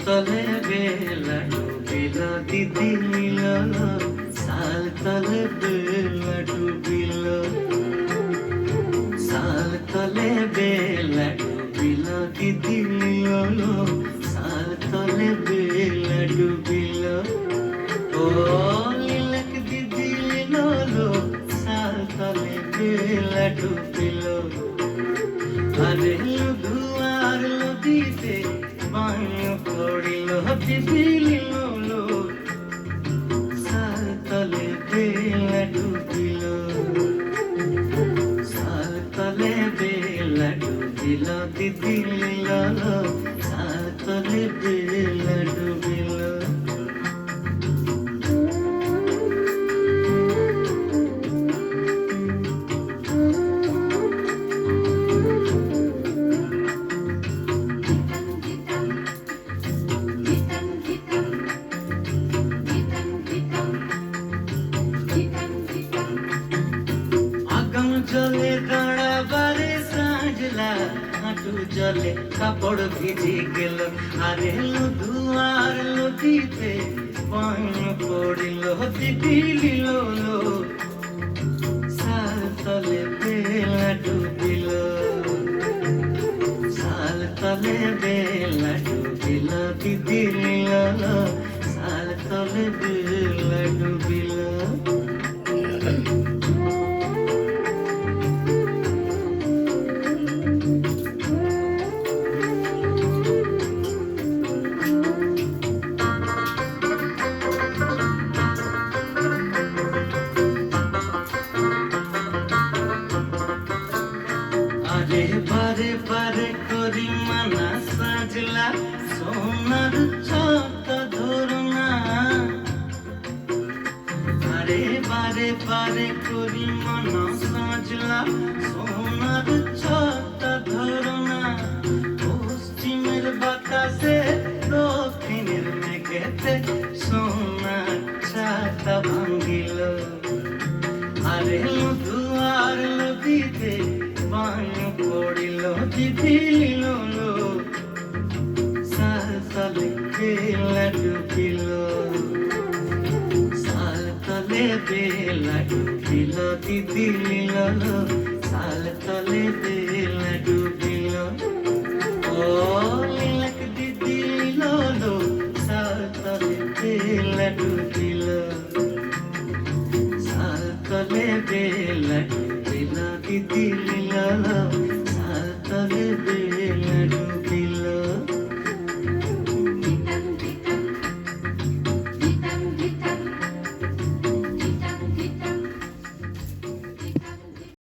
तले बेला डूबिला दीदी लीला साल तले बेला डूबिला साल तले बेला डूबिला दीदी लीला साल तले बेला डूबिला ओ लीलक दीदी लीला साल तले बेला डूबिला अरे लुधुआर लुधीते बाणियों पड़िलो दिदिलिलो साल तले बेला डूबिलो साल तले बेला डूबिलो दिदिलिलो साल तले बेला डूबिलो জলে দাঁড়াবারে সাজলা হাঁটু জলে কাপড় ভিজে গেল আরে লুধুয়ার লুধিতে পান পড়িল দিদিলিল সাল তলে বেলা ডুবিল সাল তলে বেলা ডুবিল দিদিলিল সাল তলে বেলা ডুবিল আরে বারে বারে করি মানা সাজলা সোনার ছটা ধরনা আরে বারে বারে করি মানা সাজলা সোনার ছটা ধরনা পশ্চিমের বাতাসে দক্ষিণের মেঘেতে সোনার ছাতা ভাঙিল আরে লুধুয়ার লুধিতে বান পড়িল দিদিলিল সাল তলে বেলা ডুবিল সাল তলে বেলা ডুবিল দিদিলিল সাল তলে বেলা ডুবিল ও লীলক দিদিলিল সাল তলে বেলা ডুবিল সাল তলে বেলা ডুবিল দিদিলিল